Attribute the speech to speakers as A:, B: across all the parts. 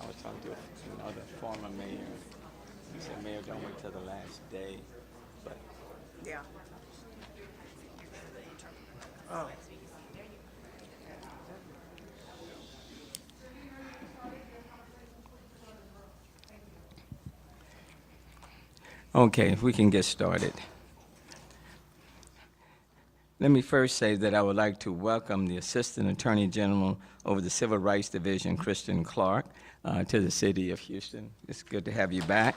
A: was talking to another former mayor. He said, Mayor, don't wait till the last day. But
B: Yeah. Oh.
A: okay, if we can get started. Let me first say that I would like to welcome the Assistant Attorney General over the Civil Rights Division, Kristen Clark, to the city of Houston. It's good to have you back.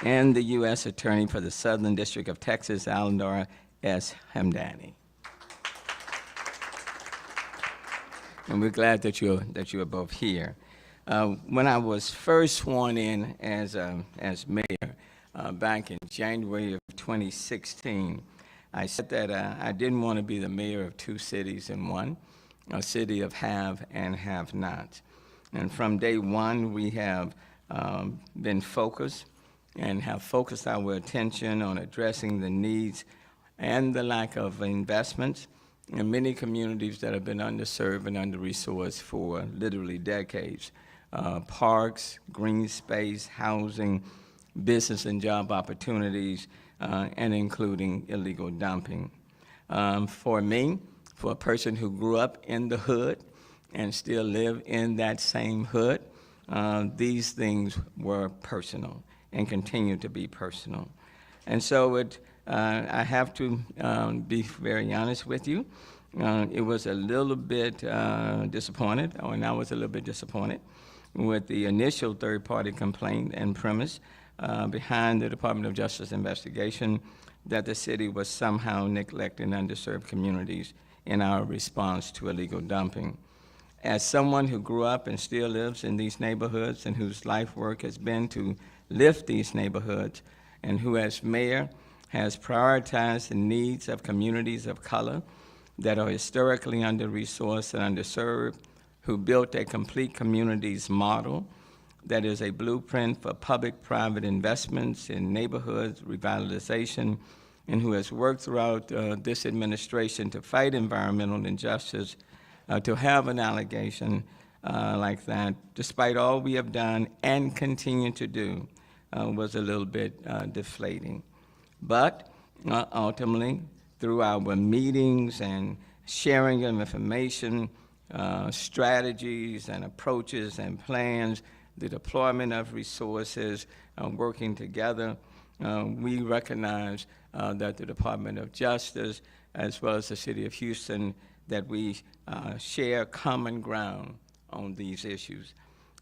A: And the U.S. Attorney for the Southern District of Texas, Alendar S. Hamdani. And we're glad that you're both here. When I was first sworn in as mayor back in January of 2016, I said that I didn't want to be the mayor of two cities in one, a city of have and have-nots. And from day one, we have been focused and have focused our attention on addressing the needs and the lack of investments in many communities that have been underserved and under-resourced for literally decades. Parks, green space, housing, business and job opportunities, and including illegal dumping. For me, for a person who grew up in the hood and still live in that same hood, these things were personal and continue to be personal. And so I have to be very honest with you. It was a little bit disappointed, and I was a little bit disappointed with the initial third-party complaint and premise behind the Department of Justice investigation that the city was somehow neglecting underserved communities in our response to illegal dumping. As someone who grew up and still lives in these neighborhoods and whose life work has been to lift these neighborhoods, and who as mayor has prioritized the needs of communities of color that are historically under-resourced and underserved, who built a complete communities model that is a blueprint for public-private investments in neighborhoods, revitalization, and who has worked throughout this administration to fight environmental injustice, to have an allegation like that, despite all we have done and continue to do, was a little bit deflating. But ultimately, through our meetings and sharing of information, strategies and approaches and plans, the deployment of resources, working together, we recognize that the Department of Justice, as well as the City of Houston, that we share common ground on these issues.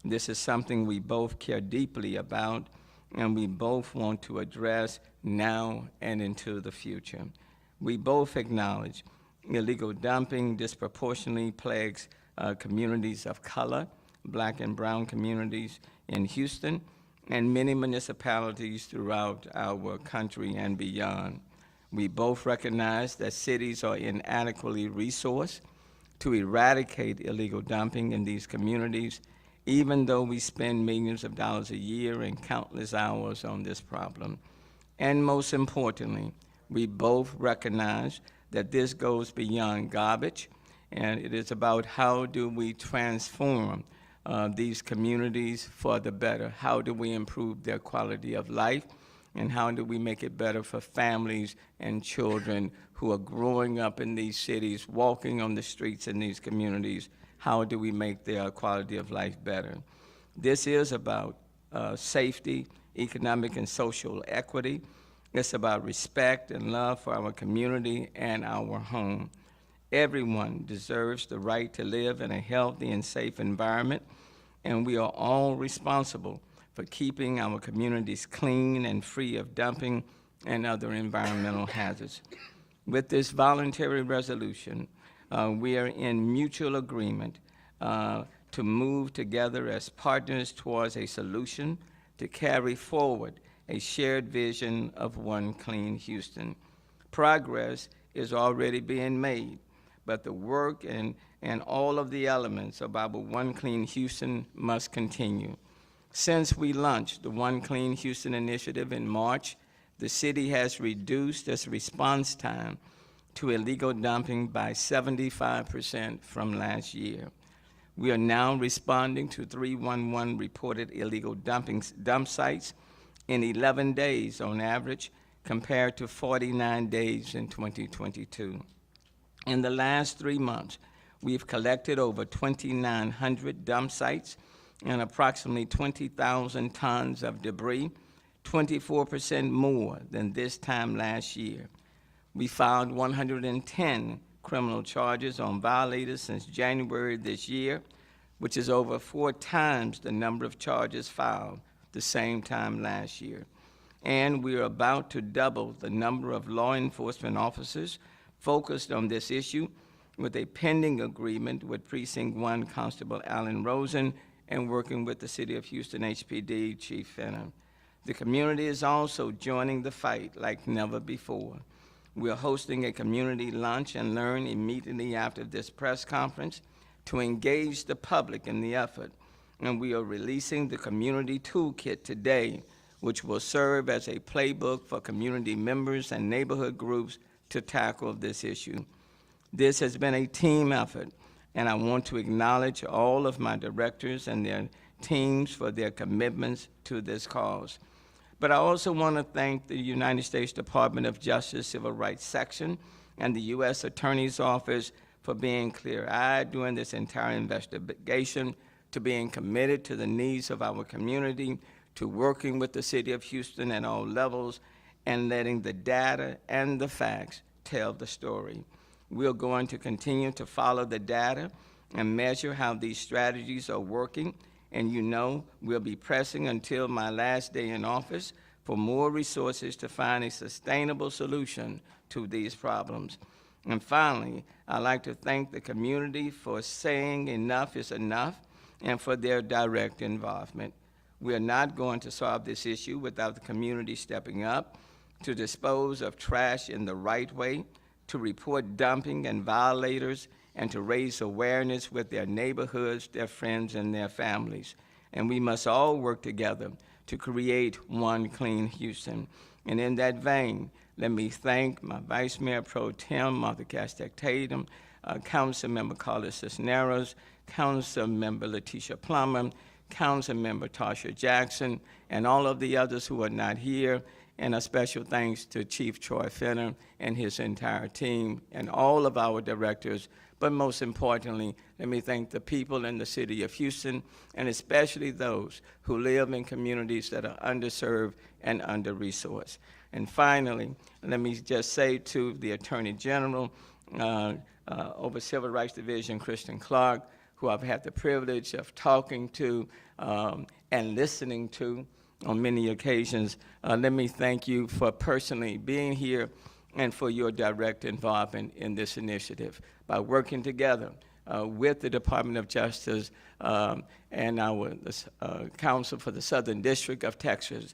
A: This is something we both care deeply about, and we both want to address now and into the future. We both acknowledge illegal dumping disproportionately plagues communities of color, Black and brown communities in Houston, and many municipalities throughout our country and beyond. We both recognize that cities are inadequately resourced to eradicate illegal dumping in these communities, even though we spend millions of dollars a year and countless hours on this problem. And most importantly, we both recognize that this goes beyond garbage, and it is about how do we transform these communities for the better. How do we improve their quality of life, and how do we make it better for families and children who are growing up in these cities, walking on the streets in these communities? How do we make their quality of life better? This is about safety, economic and social equity. It's about respect and love for our community and our home. Everyone deserves the right to live in a healthy and safe environment, and we are all responsible for keeping our communities clean and free of dumping and other environmental hazards. With this voluntary resolution, we are in mutual agreement to move together as partners towards a solution to carry forward a shared vision of one clean Houston. Progress is already being made, but the work and all of the elements of our One Clean Houston must continue. Since we launched the One Clean Houston initiative in March, the city has reduced its response time to illegal dumping by 75% from last year. We are now responding to 311 reported illegal dump sites in 11 days on average, compared to 49 days in 2022. In the last 3 months, we've collected over 2,900 dump sites and approximately 20,000 tons of debris, 24% more than this time last year. We filed 110 criminal charges on violators since January this year, which is over 4 times the number of charges filed the same time last year. And we are about to double the number of law enforcement officers focused on this issue, with a pending agreement with Precinct 1 Constable Alan Rosen and working with the City of Houston HPD Chief Fenner. The community is also joining the fight like never before. We are hosting a community lunch and learn immediately after this press conference to engage the public in the effort, and we are releasing the community toolkit today, which will serve as a playbook for community members and neighborhood groups to tackle this issue. This has been a team effort, and I want to acknowledge all of my directors and their teams for their commitments to this cause. But I also want to thank the United States Department of Justice Civil Rights Section and the U.S. Attorney's Office for being clear-eyed during this entire investigation, to being committed to the needs of our community, to working with the City of Houston at all levels, and letting the data and the facts tell the story. We're going to continue to follow the data and measure how these strategies are working, and you know we'll be pressing until my last day in office for more resources to find a sustainable solution to these problems. And finally, I'd like to thank the community for saying enough is enough and for their direct involvement. We are not going to solve this issue without the community stepping up to dispose of trash in the right way, to report dumping and violators, and to raise awareness with their neighborhoods, their friends, and their families. And we must all work together to create one clean Houston. And in that vein, let me thank my Vice Mayor Pro Tem, Martha Castek Tatum, Council Member Carlos Cisneros, Council Member Letitia Plummer, Council Member Tasha Jackson, and all of the others who are not here. And a special thanks to Chief Troy Fenner and his entire team and all of our directors. But most importantly, let me thank the people in the City of Houston, and especially those who live in communities that are underserved and under-resourced. And finally, let me just say to the Attorney General over Civil Rights Division, Kristen Clark, who I've had the privilege of talking to and listening to on many occasions, let me thank you for personally being here and for your direct involvement in this initiative. By working together with the Department of Justice and our Council for the Southern District of Texas,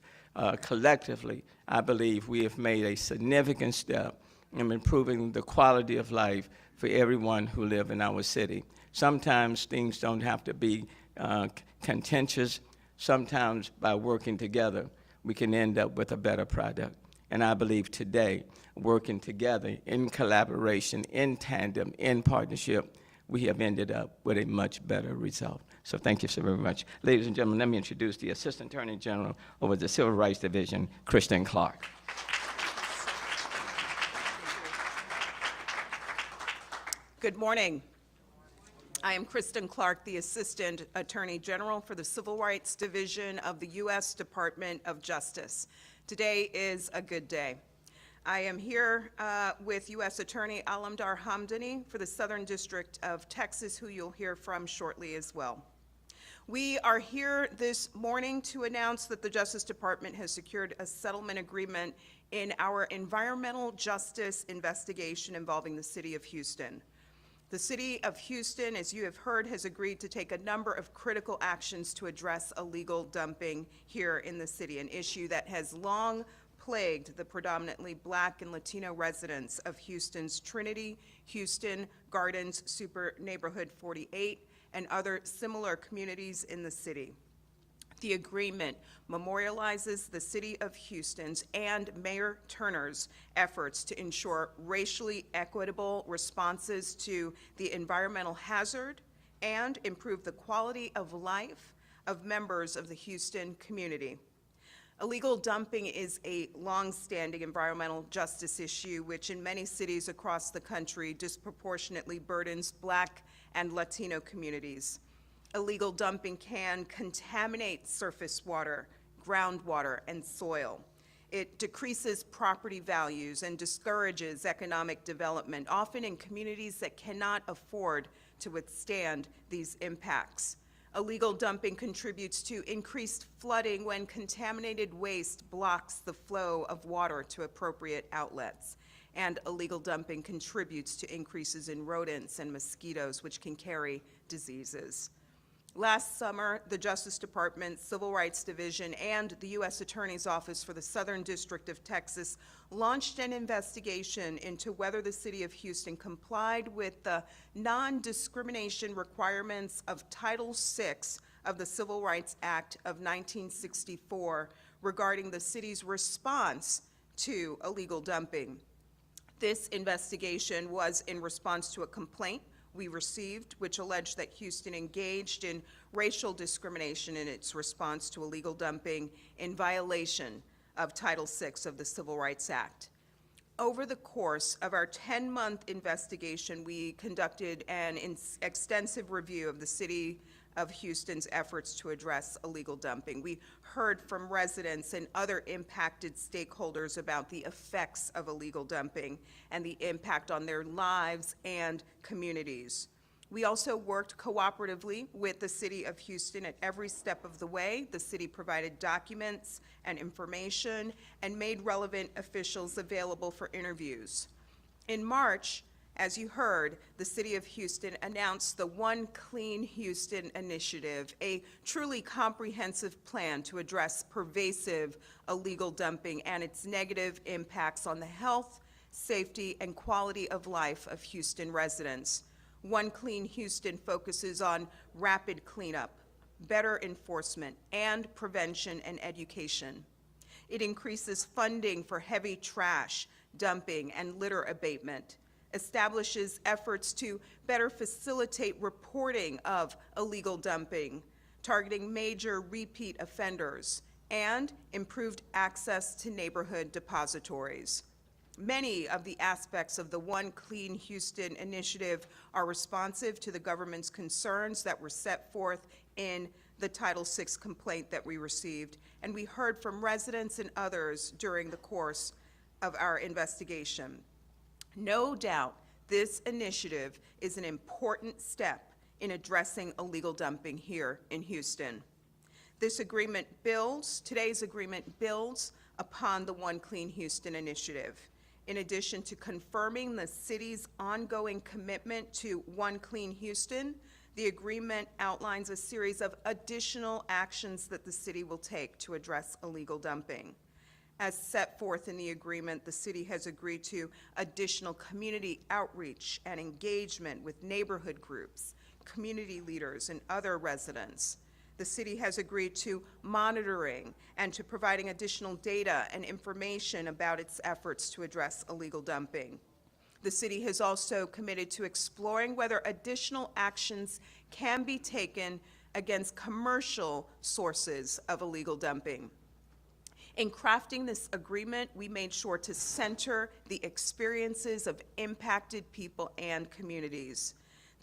A: collectively, I believe we have made a significant step in improving the quality of life for everyone who lives in our city. Sometimes things don't have to be contentious. Sometimes by working together, we can end up with a better product. And I believe today, working together in collaboration, in tandem, in partnership, we have ended up with a much better result. So thank you so very much. Ladies and gentlemen, let me introduce the Assistant Attorney General over the Civil Rights Division, Kristen Clark.
B: Good morning. I am Kristen Clark, the Assistant Attorney General for the Civil Rights Division of the U.S. Department of Justice. Today is a good day. I am here with U.S. Attorney Alamdar Hamdani for the Southern District of Texas, who you'll hear from shortly as well. We are here this morning to announce that the Justice Department has secured a settlement agreement in our environmental justice investigation involving the City of Houston. The City of Houston, as you have heard, has agreed to take a number of critical actions to address illegal dumping here in the city, an issue that has long plagued the predominantly Black and Latino residents of Houston's Trinity, Houston, Gardens, Super Neighborhood 48, and other similar communities in the city. The agreement memorializes the City of Houston's and Mayor Turner's efforts to ensure racially equitable responses to the environmental hazard and improve the quality of life of members of the Houston community. Illegal dumping is a long-standing environmental justice issue which in many cities across the country disproportionately burdens Black and Latino communities. Illegal dumping can contaminate surface water, groundwater, and soil. It decreases property values and discourages economic development, often in communities that cannot afford to withstand these impacts. Illegal dumping contributes to increased flooding when contaminated waste blocks the flow of water to appropriate outlets. And illegal dumping contributes to increases in rodents and mosquitoes, which can carry diseases. Last summer, the Justice Department, Civil Rights Division, and the U.S. Attorney's Office for the Southern District of Texas launched an investigation into whether the City of Houston complied with the non-discrimination requirements of Title VI of the Civil Rights Act of 1964 regarding the city's response to illegal dumping. This investigation was in response to a complaint we received, which alleged that Houston engaged in racial discrimination in its response to illegal dumping in violation of Title VI of the Civil Rights Act. Over the course of our 10-month investigation, we conducted an extensive review of the City of Houston's efforts to address illegal dumping. We heard from residents and other impacted stakeholders about the effects of illegal dumping and the impact on their lives and communities. We also worked cooperatively with the City of Houston at every step of the way. The city provided documents and information and made relevant officials available for interviews. In March, as you heard, the City of Houston announced the One Clean Houston initiative, a truly comprehensive plan to address pervasive illegal dumping and its negative impacts on the health, safety, and quality of life of Houston residents. One Clean Houston focuses on rapid cleanup, better enforcement, and prevention and education. It increases funding for heavy trash, dumping, and litter abatement, establishes efforts to better facilitate reporting of illegal dumping, targeting major repeat offenders, and improved access to neighborhood depositories. Many of the aspects of the One Clean Houston initiative are responsive to the government's concerns that were set forth in the Title VI complaint that we received, and we heard from residents and others during the course of our investigation. No doubt, this initiative is an important step in addressing illegal dumping here in Houston. Today's agreement builds upon the One Clean Houston initiative. In addition to confirming the city's ongoing commitment to One Clean Houston, the agreement outlines a series of additional actions that the city will take to address illegal dumping. As set forth in the agreement, the city has agreed to additional community outreach and engagement with neighborhood groups, community leaders, and other residents. The city has agreed to monitoring and to providing additional data and information about its efforts to address illegal dumping. The city has also committed to exploring whether additional actions can be taken against commercial sources of illegal dumping. In crafting this agreement, we made sure to center the experiences of impacted people and communities.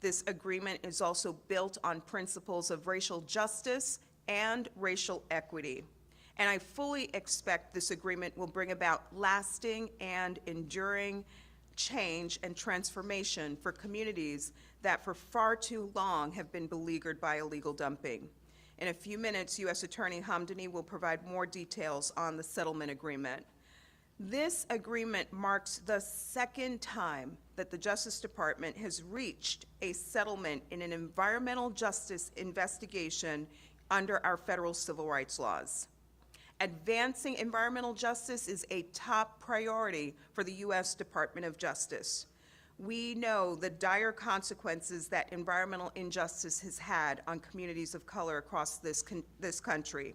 B: This agreement is also built on principles of racial justice and racial equity. And I fully expect this agreement will bring about lasting and enduring change and transformation for communities that for far too long have been beleaguered by illegal dumping. In a few minutes, U.S. Attorney Hamdani will provide more details on the settlement agreement. This agreement marks the second time that the Justice Department has reached a settlement in an environmental justice investigation under our federal civil rights laws. Advancing environmental justice is a top priority for the U.S. Department of Justice. We know the dire consequences that environmental injustice has had on communities of color across this country.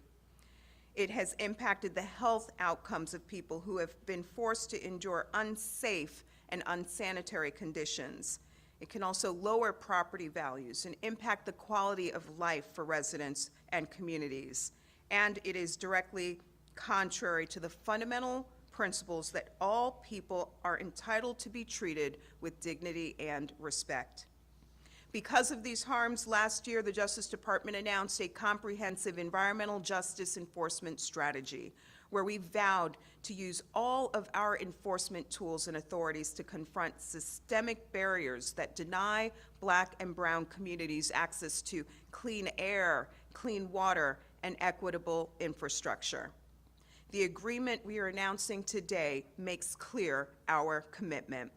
B: It has impacted the health outcomes of people who have been forced to endure unsafe and unsanitary conditions. It can also lower property values and impact the quality of life for residents and communities. And it is directly contrary to the fundamental principles that all people are entitled to be treated with dignity and respect. Because of these harms, last year the Justice Department announced a comprehensive environmental justice enforcement strategy, where we vowed to use all of our enforcement tools and authorities to confront systemic barriers that deny Black and brown communities access to clean air, clean water, and equitable infrastructure. The agreement we are announcing today makes clear our commitment.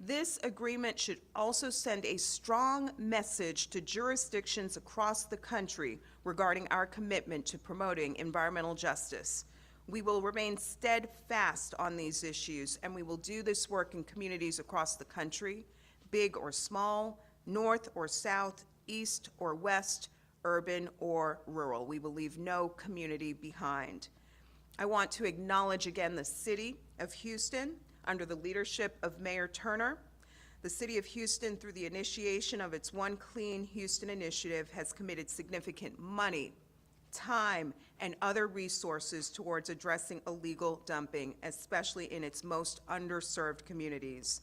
B: This agreement should also send a strong message to jurisdictions across the country regarding our commitment to promoting environmental justice. We will remain steadfast on these issues, and we will do this work in communities across the country, big or small, north or south, east or west, urban or rural. We will leave no community behind. I want to acknowledge again the City of Houston under the leadership of Mayor Turner. The City of Houston, through the initiation of its One Clean Houston initiative, has committed significant money, time, and other resources towards addressing illegal dumping, especially in its most underserved communities.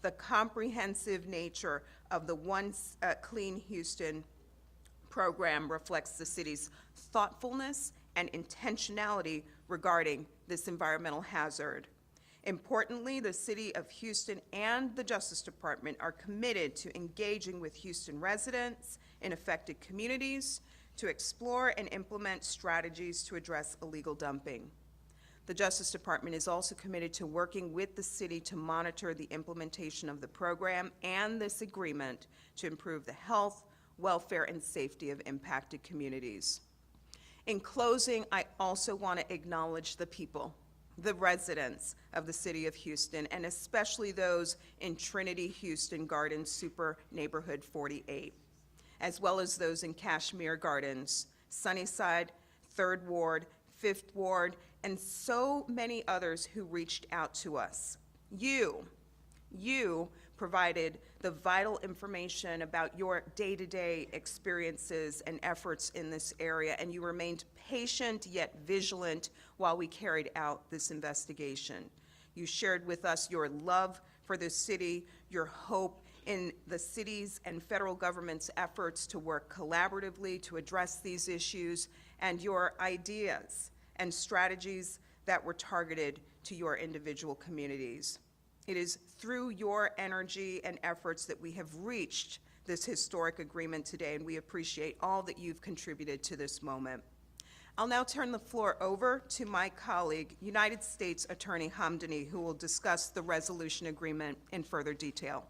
B: The comprehensive nature of the One Clean Houston program reflects the city's thoughtfulness and intentionality regarding this environmental hazard. Importantly, the City of Houston and the Justice Department are committed to engaging with Houston residents in affected communities to explore and implement strategies to address illegal dumping. The Justice Department is also committed to working with the city to monitor the implementation of the program and this agreement to improve the health, welfare, and safety of impacted communities. In closing, I also want to acknowledge the people, the residents of the City of Houston, and especially those in Trinity Houston Gardens Super Neighborhood 48, as well as those in Kashmir Gardens, Sunnyside, 3rd Ward, 5th Ward, and so many others who reached out to us. You provided the vital information about your day-to-day experiences and efforts in this area, and you remained patient yet vigilant while we carried out this investigation. You shared with us your love for the city, your hope in the city's and federal government's efforts to work collaboratively to address these issues, and your ideas and strategies that were targeted to your individual communities. It is through your energy and efforts that we have reached this historic agreement today, and we appreciate all that you've contributed to this moment. I'll now turn the floor over to my colleague, United States Attorney Hamdani, who will discuss the resolution agreement in further detail.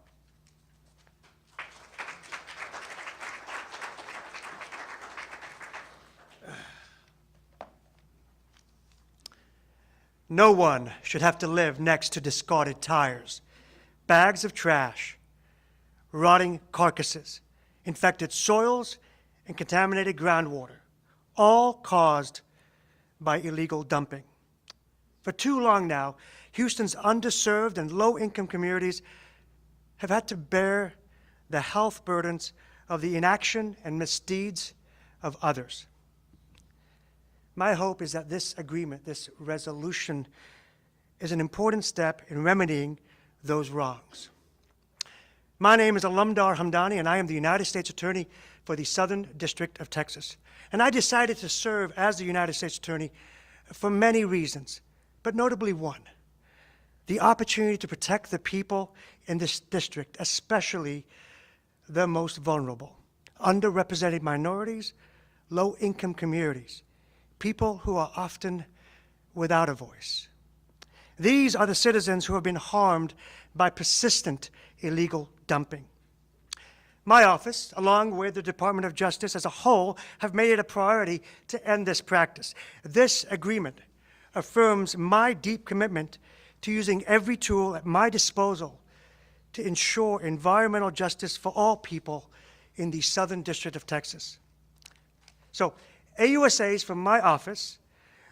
C: No one should have to live next to discarded tires, bags of trash, rotting carcasses, infected soils, and contaminated groundwater, all caused by illegal dumping. For too long now, Houston's underserved and low-income communities have had to bear the health burdens of the inaction and misdeeds of others. My hope is that this agreement, this resolution, is an important step in remedying those wrongs. My name is Alamdar Hamdani, and I am the United States Attorney for the Southern District of Texas. And I decided to serve as the United States Attorney for many reasons, but notably one: the opportunity to protect the people in this district, especially the most vulnerable, underrepresented minorities, low-income communities, people who are often without a voice. These are the citizens who have been harmed by persistent illegal dumping. My office, along with the Department of Justice as a whole, have made it a priority to end this practice. This agreement affirms my deep commitment to using every tool at my disposal to ensure environmental justice for all people in the Southern District of Texas. So, AUSAs from my office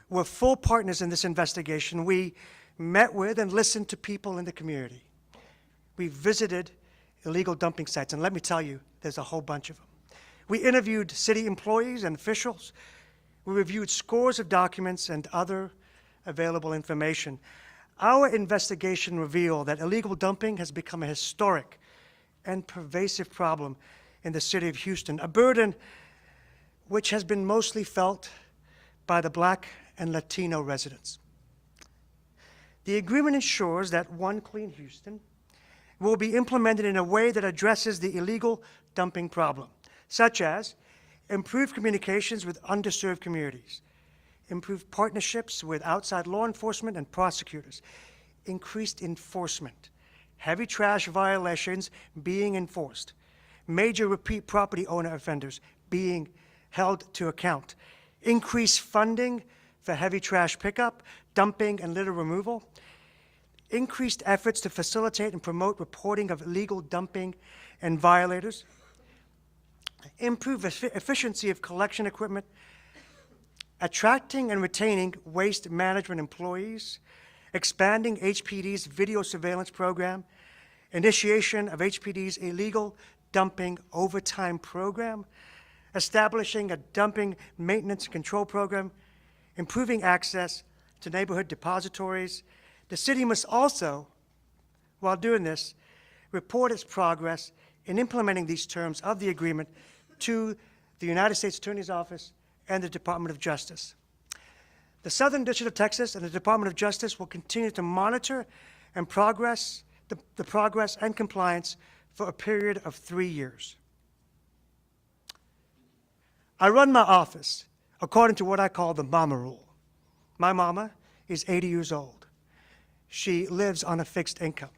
C: were full partners in this investigation. We met with and listened to people in the community. We visited illegal dumping sites, and let me tell you, there's a whole bunch of them. We interviewed city employees and officials. We reviewed scores of documents and other available information. Our investigation revealed that illegal dumping has become a historic and pervasive problem in the city of Houston, a burden which has been mostly felt by the Black and Latino residents. The agreement ensures that One Clean Houston will be implemented in a way that addresses the illegal dumping problem, such as improved communications with underserved communities, improved partnerships with outside law enforcement and prosecutors, increased enforcement, heavy trash violations being enforced, major repeat property owner offenders being held to account, increased funding for heavy trash pickup, dumping, and litter removal, increased efforts to facilitate and promote reporting of illegal dumping and violators, improve efficiency of collection equipment, attracting and retaining waste management employees, expanding HPD's video surveillance program, initiation of HPD's illegal dumping overtime program, establishing a dumping maintenance and control program, improving access to neighborhood depositories. The city must also, while doing this, report its progress in implementing these terms of the agreement to the United States Attorney's Office and the Department of Justice. The Southern District of Texas and the Department of Justice will continue to monitor and the progress and compliance for a period of 3 years. I run my office according to what I call the mama rule. My mama is 80 years old. She lives on a fixed income.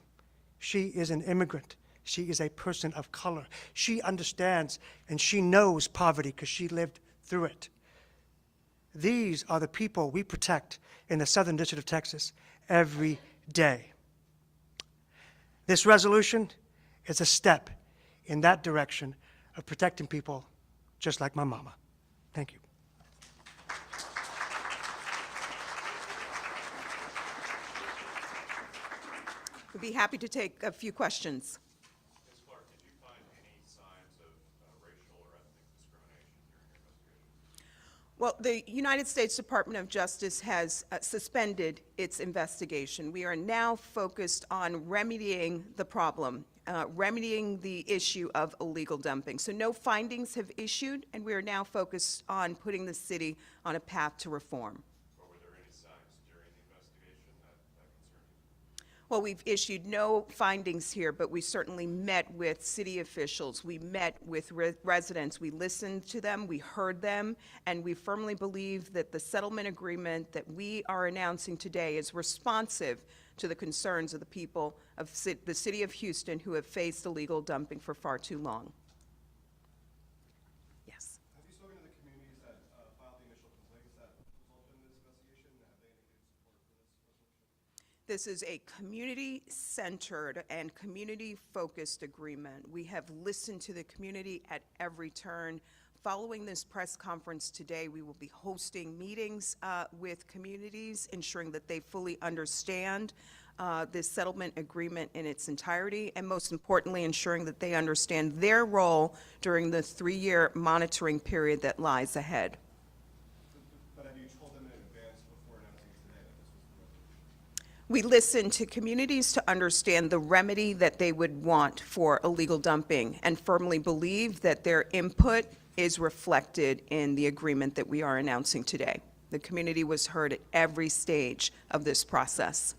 C: She is an immigrant. She is a person of color. She understands and she knows poverty because she lived through it. These are the people we protect in the Southern District of Texas every day. This resolution is a step in that direction of protecting people just like my mama. Thank you.
B: We'd be happy to take a few questions.
D: Ms. Clark, did you find any signs of racial or ethnic discrimination during your investigation?
B: Well, the United States Department of Justice has suspended its investigation. We are now focused on remedying the problem, remedying the issue of illegal dumping. So no findings have issued, and we are now focused on putting the city on a path to reform.
D: Or were there any signs during the investigation that concerned you?
B: Well, we've issued no findings here, but we certainly met with city officials. We met with residents. We listened to them, we heard them, and we firmly believe that the settlement agreement that we are announcing today is responsive to the concerns of the people of the city of Houston who have faced illegal dumping for far too long. Yes.
E: Have you spoken to the communities that filed the initial complaints that resulted in this investigation? Have they indicated support for this resolution?
B: This is a community-centered and community-focused agreement. We have listened to the community at every turn. Following this press conference today, we will be hosting meetings with communities, ensuring that they fully understand this settlement agreement in its entirety, and most importantly, ensuring that they understand their role during the 3-year monitoring period that lies ahead.
E: But have you told them in advance before announcing today that this was the resolution?
B: We listen to communities to understand the remedy that they would want for illegal dumping and firmly believe that their input is reflected in the agreement that we are announcing today. The community was heard at every stage of this process.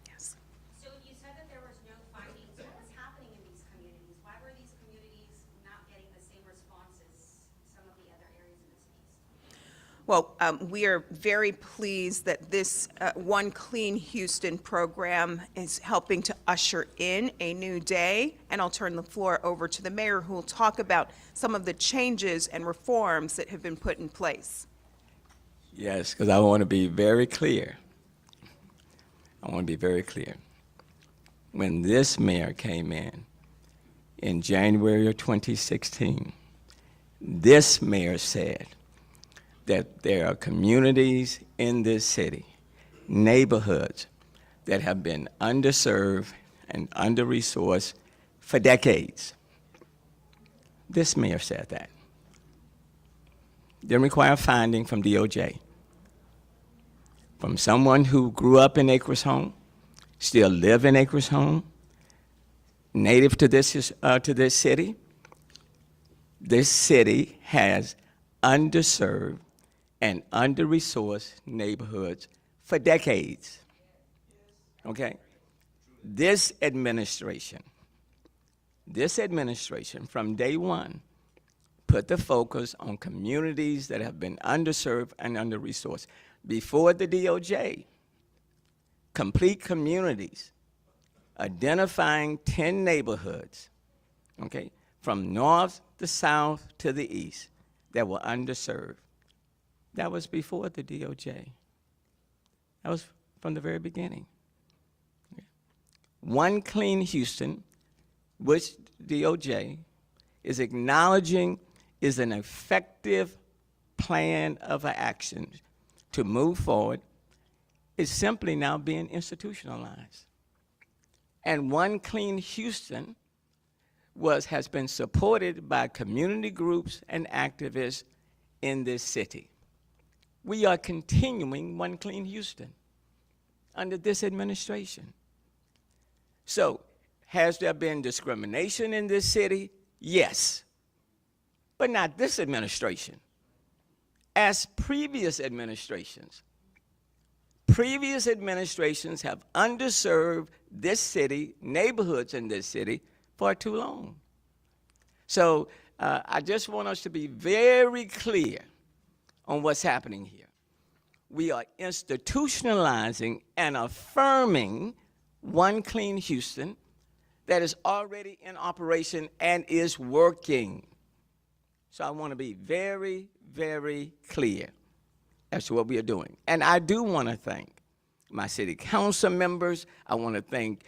B: Yes.
F: So you said that there was no findings. What was happening in these communities? Why were these communities not getting the same response as some of the other areas in the cities?
B: Well, we are very pleased that this One Clean Houston program is helping to usher in a new day, and I'll turn the floor over to the mayor, who will talk about some of the changes and reforms that have been put in place.
A: Yes, because I want to be very clear. I want to be very clear. When this mayor came in January of 2016, this mayor said that there are communities in this city, neighborhoods, that have been underserved and under-resourced for decades. This mayor said that. Didn't require a finding from DOJ. From someone who grew up in Acres Home, still live in Acres Home, native to this city. This city has underserved and under-resourced neighborhoods for decades. Okay? This administration from day one put the focus on communities that have been underserved and under-resourced. Before the DOJ, complete communities, identifying 10 neighborhoods, okay, from north to south to the east that were underserved. That was before the DOJ. That was from the very beginning. Okay. One Clean Houston, which DOJ is acknowledging is an effective plan of action to move forward, is simply now being institutionalized. And One Clean Houston has been supported by community groups and activists in this city. We are continuing One Clean Houston under this administration. So, has there been discrimination in this city? Yes, but not this administration. As previous administrations have underserved this city, neighborhoods in this city, for too long. So I just want us to be very clear on what's happening here. We are institutionalizing and affirming One Clean Houston that is already in operation and is working. So I want to be very, very clear as to what we are doing. And I do want to thank my city council members. I want to thank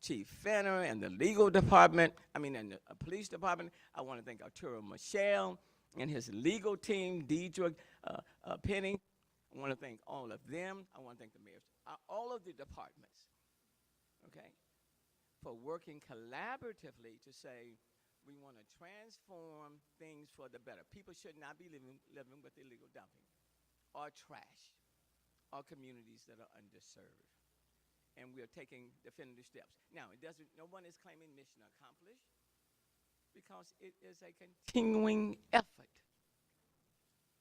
A: Chief Fenner and the legal department, and the police department. I want to thank Arturo Michelle and his legal team, Deidre Penny. I want to thank all of them. I want to thank the mayors, all of the departments, okay, for working collaboratively to say we want to transform things for the better. People should not be living with illegal dumping or trash or communities that are underserved. And we are taking definitive steps. Now, no one is claiming mission accomplished because it is a continuing effort.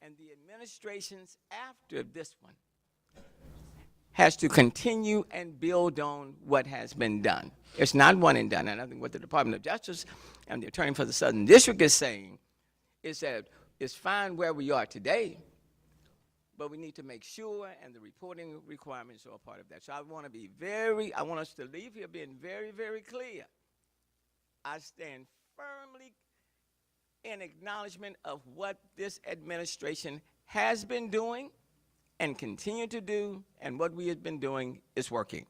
A: And the administrations after this one has to continue and build on what has been done. It's not one and done. And I think what the Department of Justice and the Attorney for the Southern District is saying is that it's fine where we are today, but we need to make sure, and the reporting requirements are a part of that. So I want us to leave here being very, very clear. I stand firmly in acknowledgement of what this administration has been doing and continue to do, and what we have been doing is working.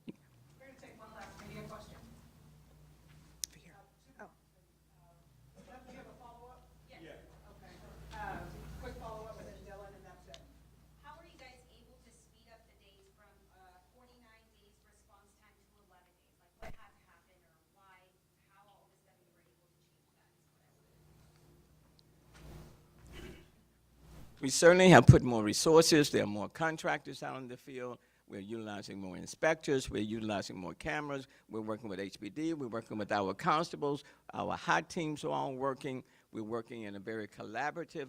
B: We're going to take one last media question. Oh. Do you have a follow-up? Yes. Okay. Quick follow-up, and then Dylan, and that's it.
F: How are you guys able to speed up the days from 49 days response time to 11 days? Like, what had to happen, or why, how all of a sudden you were able to change that?
A: We certainly have put more resources. There are more contractors out in the field. We're utilizing more inspectors. We're utilizing more cameras. We're working with HPD. We're working with our constables. Our hot teams are all working. We're working in a very collaborative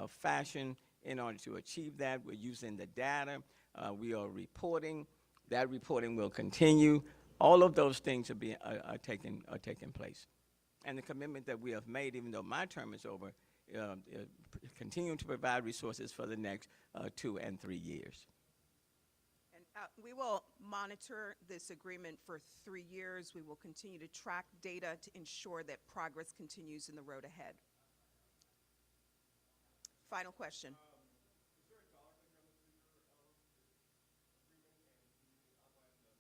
A: fashion in order to achieve that. We're using the data. We are reporting. That reporting will continue. All of those things are taking place. And the commitment that we have made, even though my term is over, continuing to provide resources for the next 2 and 3 years.
B: And we will monitor this agreement for 3 years. We will continue to track data to ensure that progress continues in the road ahead. Final question.
E: Is there a dollar figure on the 3-year agreement, and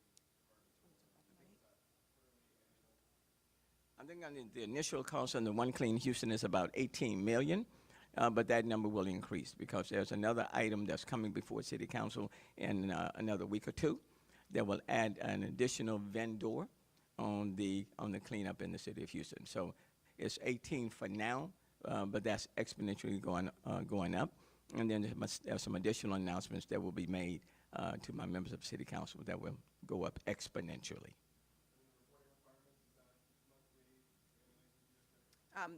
E: can you outline the reporting requirements?
A: I think the initial cost on the One Clean Houston is about $18 million, but that number will increase because there's another item that's coming before City Council in another week or two that will add an additional vendor on the cleanup in the city of Houston. So it's 18 for now, but that's exponentially going up. And then there's some additional announcements that will be made to my members of City Council that will go up exponentially.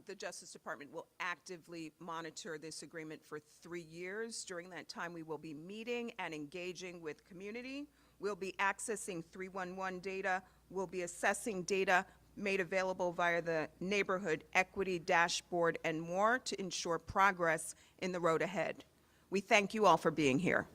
B: The Justice Department will actively monitor this agreement for 3 years. During that time, we will be meeting and engaging with community. We'll be accessing 311 data. We'll be assessing data made available via the Neighborhood Equity Dashboard and more to ensure progress in the road ahead. We thank you all for being here.